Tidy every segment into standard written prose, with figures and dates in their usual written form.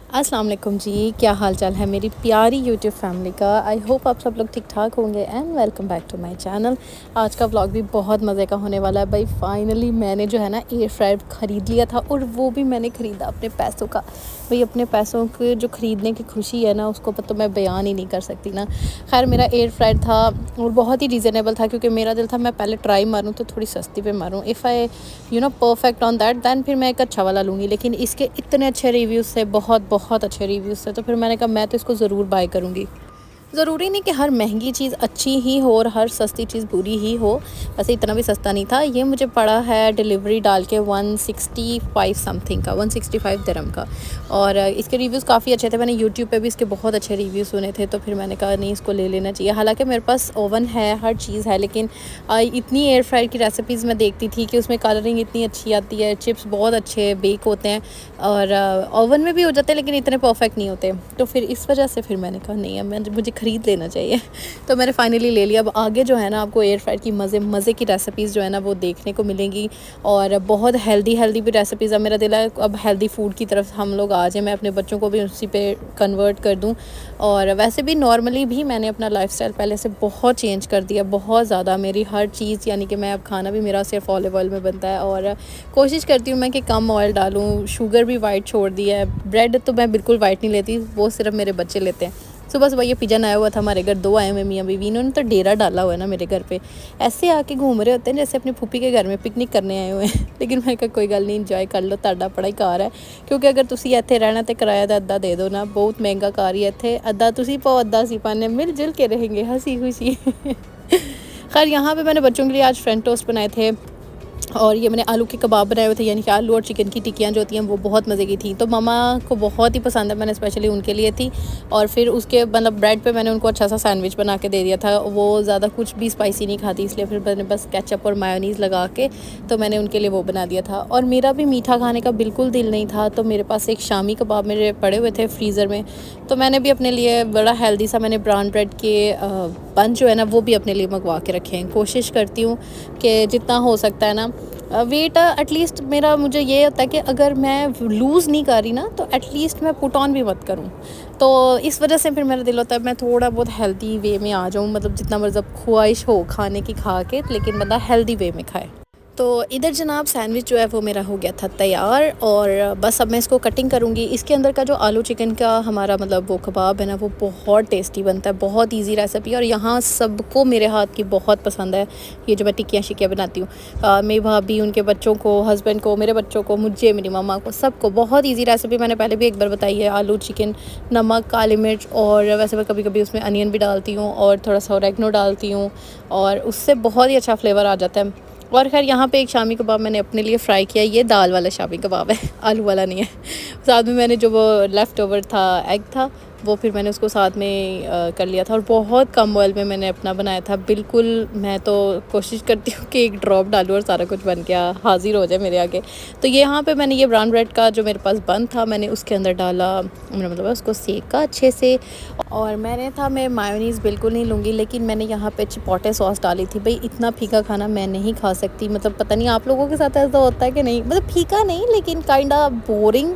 अस्सलाम वालेकुम जी, क्या हाल चाल है मेरी प्यारी यूट्यूब फैमिली का। आई होप आप सब लोग ठीक ठाक होंगे and welcome back to my channel. आज का व्लॉग भी बहुत मज़े का होने वाला है भाई। फाइनली मैंने जो है ना एयर फ्रायर ख़रीद लिया था, और वो भी मैंने ख़रीदा अपने पैसों का। भाई अपने पैसों के जो ख़रीदने की खुशी है ना, उसको तो मैं बयान ही नहीं कर सकती ना। खैर मेरा एयर फ्रायर था और बहुत ही रीज़नेबल था, क्योंकि मेरा दिल था मैं पहले ट्राई मारूँ तो थोड़ी सस्ती पे मारूँ। If I perfect on that then फिर मैं एक अच्छा वाला लूँगी। लेकिन इसके इतने अच्छे रिव्यूज़ थे, बहुत बहुत अच्छे रिव्यूज़ थे, तो फिर मैंने कहा मैं तो इसको ज़रूर बाय करूँगी। ज़रूरी नहीं कि हर महंगी चीज़ अच्छी ही हो और हर सस्ती चीज़ बुरी ही हो। वैसे इतना भी सस्ता नहीं था। ये मुझे पड़ा है डिलीवरी डाल के 165 समथिंग का, 165 दिरहम का। और इसके रिव्यूज़ काफ़ी अच्छे थे। मैंने यूट्यूब पे भी इसके बहुत अच्छे रिव्यू सुने थे, तो फिर मैंने कहा नहीं, इसको ले लेना चाहिए। हालांकि मेरे पास ओवन है, हर चीज़ है, लेकिन इतनी एयर फ्रायर की रेसिपीज़ मैं देखती थी कि उसमें कलरिंग इतनी अच्छी आती है, चिप्स बहुत अच्छे बेक होते हैं, और ओवन में भी हो जाते हैं लेकिन इतने परफेक्ट नहीं होते। तो फिर इस वजह से फिर मैंने कहा नहीं, अब मुझे ख़रीद लेना चाहिए। तो मैंने फाइनली ले लिया। अब आगे जो है ना, आपको एयर फ्रायर की मज़े की रेसिपीज़ जो है ना वो देखने को मिलेंगी, और बहुत हेल्दी भी रेसिपीज़ है। मेरा दिल है अब हेल्दी फूड की तरफ हम लोग आ जाए, मैं अपने बच्चों को भी उसी पे कन्वर्ट कर दूं। और वैसे भी नॉर्मली भी मैंने अपना लाइफस्टाइल पहले से बहुत चेंज कर दिया, बहुत ज़्यादा। मेरी हर चीज़ यानी कि मैं अब खाना भी मेरा सिर्फ ऑलिव ऑयल में बनता है, और कोशिश करती हूँ मैं कि कम ऑयल डालूँ। शुगर भी वाइट छोड़ दी है। ब्रेड तो मैं बिल्कुल वाइट नहीं लेती, वो सिर्फ मेरे बच्चे लेते हैं। सुबह सुबह ये पिजन आया हुआ था हमारे घर, 2 आए हुए मियाँ बीवी, इन्होंने तो डेरा डाला हुआ है ना मेरे घर पे। ऐसे आके घूम रहे होते हैं जैसे अपनी फूफी के घर में पिकनिक करने आए हुए हैं। लेकिन मैं कहा कोई गल नहीं, इंजॉय कर लो, ਤੁਹਾਡਾ बड़ा ही घर है। क्योंकि अगर तुसी ਇੱਥੇ रहना तो किराया का अद्धा दे दो ना, बहुत महंगा घर ही है इत्थे। अद्धा तुसी पाओ अद्धा सी पाने, मिलजुल के रहेंगे हंसी खुशी। खैर यहाँ पे मैंने बच्चों के लिए आज फ्रेंच टोस्ट बनाए थे, और ये मैंने आलू के कबाब बनाए हुए थे, यानी कि आलू और चिकन की टिक्कियाँ जो होती हैं वो बहुत मज़े की थी। तो मम्मा को बहुत ही पसंद है, मैंने स्पेशली उनके लिए थी। और फिर उसके मतलब ब्रेड पे मैंने उनको अच्छा सा सैंडविच बना के दे दिया था। वो ज़्यादा कुछ भी स्पाइसी नहीं खाती, इसलिए फिर मैंने बस केचप और मायोनीज़ लगा के तो मैंने उनके लिए वो बना दिया था। और मेरा भी मीठा खाने का बिल्कुल दिल नहीं था, तो मेरे पास एक शामी कबाब मेरे पड़े हुए थे फ्रीज़र में। तो मैंने भी अपने लिए बड़ा हेल्दी सा मैंने ब्राउन ब्रेड के बन जो है ना वो भी अपने लिए मंगवा के रखे हैं। कोशिश करती हूँ कि जितना हो सकता है ना वेट एटलीस्ट मेरा, मुझे ये होता है कि अगर मैं लूज़ नहीं कर रही ना तो एटलीस्ट मैं पुट ऑन भी मत करूँ। तो इस वजह से फिर मेरा दिल होता है मैं थोड़ा बहुत हेल्दी वे में आ जाऊँ, मतलब जितना मतलब ख्वाहिश हो खाने की खा के, लेकिन बंदा हेल्दी वे में खाए। तो इधर जनाब सैंडविच जो है वो मेरा हो गया था तैयार, और बस अब मैं इसको कटिंग करूँगी। इसके अंदर का जो आलू चिकन का हमारा मतलब वो कबाब है ना, वो बहुत टेस्टी बनता है, बहुत इजी रेसिपी, और यहाँ सबको मेरे हाथ की बहुत पसंद है। ये जो मैं टिक्कियाँ शिक्कियाँ बनाती हूँ, मेरी भाभी, उनके बच्चों को, हस्बैंड को, मेरे बच्चों को, मुझे, मेरी मम्मा को, सबको बहुत ईजी रेसिपी। मैंने पहले भी एक बार बताई है। आलू चिकन, नमक, काली मिर्च, और वैसे मैं कभी कभी उसमें अनियन भी डालती हूँ और थोड़ा सा ऑरेगनो डालती हूँ, और उससे बहुत ही अच्छा फ्लेवर आ जाता है। और खैर यहाँ पे एक शामी कबाब मैंने अपने लिए फ़्राई किया। ये दाल वाला शामी कबाब है, आलू वाला नहीं है। साथ में मैंने जो वो लेफ़्ट ओवर था एग था, वो फिर मैंने उसको साथ में कर लिया था, और बहुत कम ऑयल में मैंने अपना बनाया था। बिल्कुल मैं तो कोशिश करती हूँ कि एक ड्रॉप डालूँ और सारा कुछ बन के हाज़िर हो जाए मेरे आगे। तो ये यहाँ पे मैंने ये ब्राउन ब्रेड का जो मेरे पास बन था, मैंने उसके अंदर डाला, मेरा मतलब उसको सेका अच्छे से। और मैं मायोनीज़ बिल्कुल नहीं लूँगी, लेकिन मैंने यहाँ पे चिपोटे सॉस डाली थी। भाई इतना फीका खाना मैं नहीं खा सकती, मतलब पता नहीं आप लोगों के साथ ऐसा होता है कि नहीं, मतलब फीका नहीं लेकिन काइंडा बोरिंग।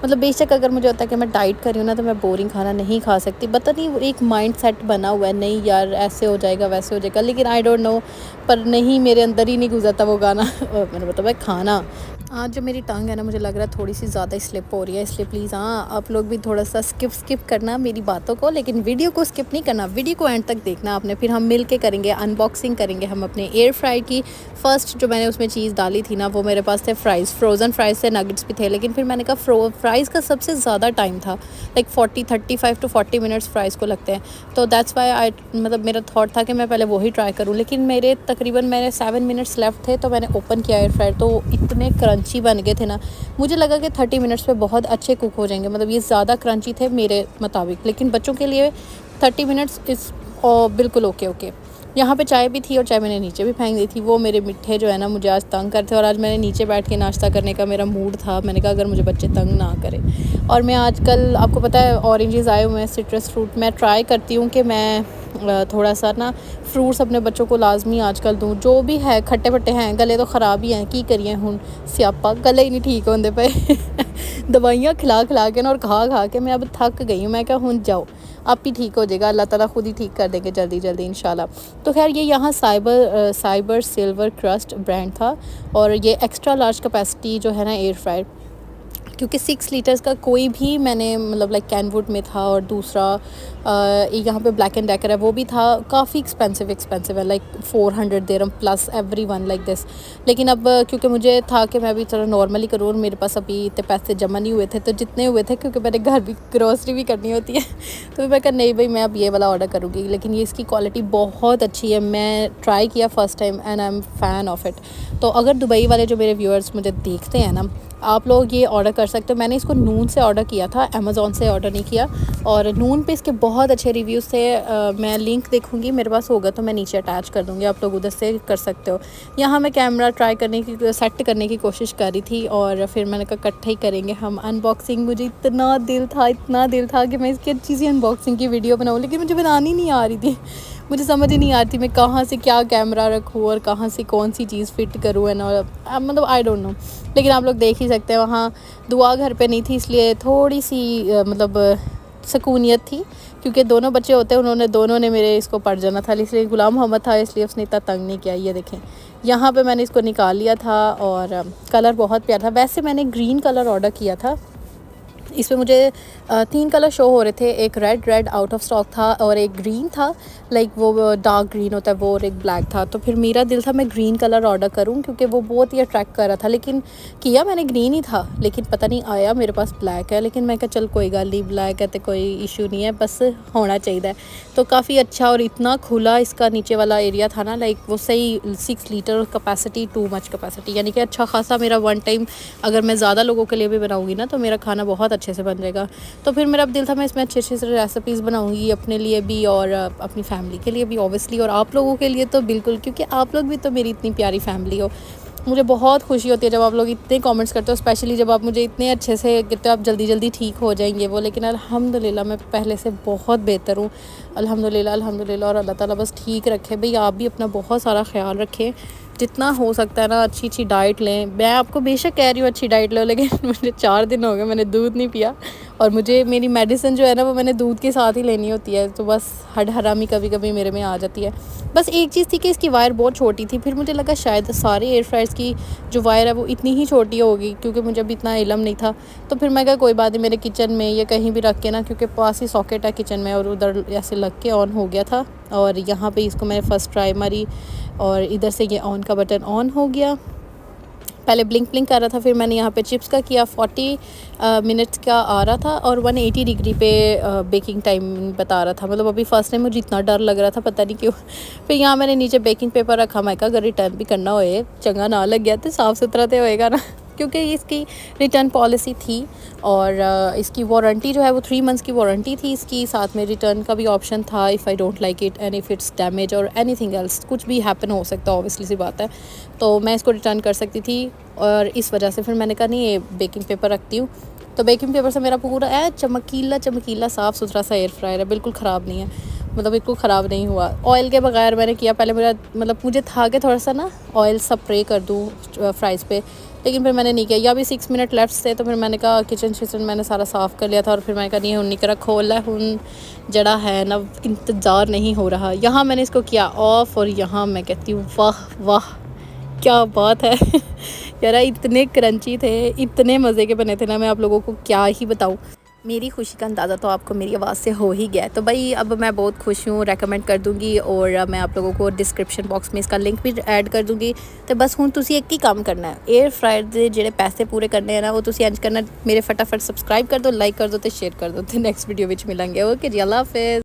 मतलब बेशक अगर मुझे होता है कि मैं डाइट कर रही हूँ ना, तो मैं बोरिंग खाना नहीं खा सकती। पता नहीं एक माइंड सेट बना हुआ है, नहीं यार ऐसे हो जाएगा वैसे हो जाएगा, लेकिन आई डोंट नो, पर नहीं, मेरे अंदर ही नहीं गुजरता वो गाना। मैंने बताया भाई खाना, आज जो मेरी टंग है ना, मुझे लग रहा है थोड़ी सी ज़्यादा स्लिप हो रही है, इसलिए प्लीज़ हाँ आप लोग भी थोड़ा सा स्किप करना मेरी बातों को, लेकिन वीडियो को स्किप नहीं करना, वीडियो को एंड तक देखना आपने। फिर हम मिल के करेंगे अनबॉक्सिंग, करेंगे हम अपने एयर फ्राई की। फ़र्स्ट जो मैंने उसमें चीज़ डाली थी ना, वो मेरे पास थे फ्राइज़, फ्रोज़न फ्राइज़ थे, नगेट्स भी थे, लेकिन फिर मैंने कहा फ्राइज़ का सबसे ज़्यादा टाइम था, लाइक 35 टू 40 मिनट्स फ्राइज़ को लगते हैं। तो दैट्स वाई आई, मतलब मेरा थॉट था कि मैं पहले वही ट्राई करूँ, लेकिन मेरे तकरीबन मेरे 7 मिनट्स लेफ्ट थे, तो मैंने ओपन किया एयर फ्रायर, तो इतने क्रंची बन गए थे ना, मुझे लगा कि 30 मिनट्स पे बहुत अच्छे कुक हो जाएंगे। मतलब ये ज़्यादा क्रंची थे मेरे मुताबिक, लेकिन बच्चों के लिए 30 मिनट्स इस बिल्कुल ओके। यहाँ पे चाय भी थी, और चाय मैंने नीचे भी फेंक दी थी। वो मेरे मिठे जो है ना मुझे आज तंग करते, और आज मैंने नीचे बैठ के नाश्ता करने का मेरा मूड था। मैंने कहा अगर मुझे बच्चे तंग ना करें। और मैं आजकल आपको पता है ऑरेंजेस आए हुए हैं, सिट्रस फ्रूट, मैं ट्राई करती हूँ कि मैं थोड़ा सा ना फ्रूट्स अपने बच्चों को लाजमी आजकल दूँ। जो भी है खट्टे पट्टे हैं, गले तो ख़राब ही हैं, की करिए हुण स्यापा, गले ही नहीं ठीक होंदे पे दवाइयाँ खिला खिला के ना और खा खा के मैं अब थक गई हूँ। मैं क्या हुण जाओ, आप ही ठीक हो जाएगा, अल्लाह ताला खुद ही ठीक कर देंगे जल्दी जल्दी इंशाल्लाह। तो खैर ये यहाँ साइबर सिल्वर क्रस्ट ब्रांड था और ये एक्स्ट्रा लार्ज कैपेसिटी जो है ना एयर फ्रायर, क्योंकि 6 लीटर्स का कोई भी मैंने मतलब लाइक कैनवुड में था और दूसरा यहाँ पे ब्लैक एंड डेकर है वो भी था, काफ़ी एक्सपेंसिव है, like 400 dirham plus every one like this. लेकिन अब क्योंकि मुझे था कि मैं अभी थोड़ा नॉर्मली करूँ और मेरे पास अभी इतने पैसे जमा नहीं हुए थे, तो जितने हुए थे क्योंकि मेरे घर भी ग्रोसरी भी करनी होती है तो मैं कहा नहीं भाई मैं अब ये वाला ऑर्डर करूँगी। लेकिन ये इसकी क्वालिटी बहुत अच्छी है, मैं ट्राई किया first time and I am fan of it. तो अगर दुबई वाले जो मेरे व्यूअर्स मुझे देखते हैं ना, आप लोग ये ऑर्डर कर सकते हो। मैंने इसको नून से ऑर्डर किया था, अमेज़ॉन से ऑर्डर नहीं किया, और नून पे इसके बहुत अच्छे रिव्यूज़ थे। मैं लिंक देखूंगी, मेरे पास होगा तो मैं नीचे अटैच कर दूंगी, आप लोग उधर से कर सकते हो। यहाँ मैं कैमरा ट्राई करने की सेट करने की कोशिश कर रही थी और फिर मैंने कहा इकट्ठे ही करेंगे हम अनबॉक्सिंग। मुझे इतना दिल था कि मैं इसकी अच्छी सी अनबॉक्सिंग की वीडियो बनाऊँ, लेकिन मुझे बनानी नहीं आ रही थी। मुझे समझ ही नहीं आ रही थी मैं कहाँ से क्या कैमरा रखूँ और कहाँ से कौन सी चीज़ फ़िट करूँ एंड मतलब आई डोंट नो। लेकिन आप लोग देख ही सकते हैं वहाँ दुआ घर पे नहीं थी, इसलिए थोड़ी सी मतलब सुकूनियत थी, क्योंकि दोनों बच्चे होते हैं, दोनों ने मेरे इसको पड़ जाना था, इसलिए गुलाम मोहम्मद था इसलिए उसने इतना तंग नहीं किया। ये देखें यहाँ पे मैंने इसको निकाल लिया था और कलर बहुत प्यारा था। वैसे मैंने ग्रीन कलर ऑर्डर किया था, इसमें मुझे 3 कलर शो हो रहे थे, एक रेड आउट ऑफ स्टॉक था और एक ग्रीन था, लाइक वो डार्क ग्रीन होता है वो, और एक ब्लैक था। तो फिर मेरा दिल था मैं ग्रीन कलर ऑर्डर करूं क्योंकि वो बहुत ही अट्रैक्ट कर रहा था, लेकिन किया मैंने ग्रीन ही था, लेकिन पता नहीं आया मेरे पास ब्लैक है। लेकिन मैं कहा चल कोई गल नहीं, ब्लैक है तो कोई इशू नहीं है, बस होना चाहिए। तो काफ़ी अच्छा और इतना खुला इसका नीचे वाला एरिया था ना, लाइक वो सही 6 litre capacity, too much capacity, यानी कि अच्छा खासा मेरा वन टाइम अगर मैं ज़्यादा लोगों के लिए भी बनाऊँगी ना तो मेरा खाना बहुत अच्छे से बन जाएगा। तो फिर मेरा दिल था मैं इसमें अच्छी से रेसिपीज़ बनाऊंगी अपने लिए भी और अपनी फैमिली के लिए भी ऑब्वियसली, और आप लोगों के लिए तो बिल्कुल, क्योंकि आप लोग भी तो मेरी इतनी प्यारी फैमिली हो। मुझे बहुत खुशी होती है जब आप लोग इतने कमेंट्स करते हो, स्पेशली जब आप मुझे इतने अच्छे से कहते हो आप जल्दी जल्दी ठीक हो जाएंगे वो। लेकिन अल्हम्दुलिल्लाह मैं पहले से बहुत बेहतर हूँ, अल्हम्दुलिल्लाह। और अल्लाह ताला बस ठीक रखे। भाई आप भी अपना बहुत सारा ख्याल रखें, जितना हो सकता है ना अच्छी डाइट लें। मैं आपको बेशक कह रही हूँ अच्छी डाइट लो, लेकिन मुझे 4 दिन हो गए मैंने दूध नहीं पिया, और मुझे मेरी मेडिसिन जो है ना वो मैंने दूध के साथ ही लेनी होती है, तो बस हड हरामी कभी कभी मेरे में आ जाती है। बस एक चीज़ थी कि इसकी वायर बहुत छोटी थी, फिर मुझे लगा शायद सारे एयर फ्रायर्स की जो वायर है वो इतनी ही छोटी होगी, क्योंकि मुझे अभी इतना इलम नहीं था। तो फिर मैं कहा कोई बात नहीं, मेरे किचन में ये कहीं भी रख के ना, क्योंकि पास ही सॉकेट है किचन में, और उधर ऐसे लग के ऑन हो गया था। और यहाँ पे इसको मैंने फ़र्स्ट ट्राई मारी और इधर से ये ऑन का बटन ऑन हो गया। पहले ब्लिंक कर रहा था, फिर मैंने यहाँ पे चिप्स का किया, 40 मिनट्स का आ रहा था और 180 डिग्री पे बेकिंग टाइम बता रहा था। मतलब अभी फ़र्स्ट टाइम मुझे इतना डर लग रहा था, पता नहीं क्यों। फिर यहाँ मैंने नीचे बेकिंग पेपर रखा, मैं कहा अगर रिटर्न भी करना होए चंगा ना लग गया तो साफ़ सुथरा तो होएगा ना, क्योंकि इसकी रिटर्न पॉलिसी थी और इसकी वारंटी जो है वो 3 मंथ्स की वारंटी थी इसकी, साथ में रिटर्न का भी ऑप्शन था if I don't like it and if it's damage और एनीथिंग एल्स, कुछ भी हैपन हो सकता है ऑब्वियसली सी बात है, तो मैं इसको रिटर्न कर सकती थी। और इस वजह से फिर मैंने कहा नहीं ये बेकिंग पेपर रखती हूँ। तो बेकिंग पेपर से मेरा पूरा चमकीला साफ़ सुथरा सा एयर फ्रायर है, बिल्कुल ख़राब नहीं है, मतलब बिल्कुल ख़राब नहीं हुआ। ऑयल के बगैर मैंने किया, पहले मेरा मतलब मुझे था कि थोड़ा सा ना ऑयल स्प्रे कर दूँ फ्राइज़ पे, लेकिन फिर मैंने नहीं किया। या भी 6 मिनट लेफ्ट थे, तो फिर मैंने कहा किचन मैंने सारा साफ़ कर लिया था, और फिर मैंने कहा नहीं हुन नहीं करा खोला हुन जड़ा है ना इंतज़ार नहीं हो रहा। यहाँ मैंने इसको किया ऑफ़ और यहाँ मैं कहती हूँ वाह क्या बात है यार इतने क्रंची थे, इतने मज़े के बने थे ना, मैं आप लोगों को क्या ही बताऊँ। मेरी खुशी का अंदाज़ा तो आपको मेरी आवाज़ से हो ही गया है। तो भाई अब मैं बहुत खुश हूँ, रेकमेंड कर दूँगी और मैं आप लोगों को डिस्क्रिप्शन बॉक्स में इसका लिंक भी ऐड कर दूँगी। तो बस हुण तुसी एक ही काम करना है, एयर फ्रायर दे जेडे पैसे पूरे करने हैं ना वो तुसी इंज करना, मेरे फटाफट सब्सक्राइब कर दो, लाइक कर दो तो शेयर कर दो। तो नेक्स्ट वीडियो विच मिलेंगे। ओके जी, अल्लाह हाफिज़।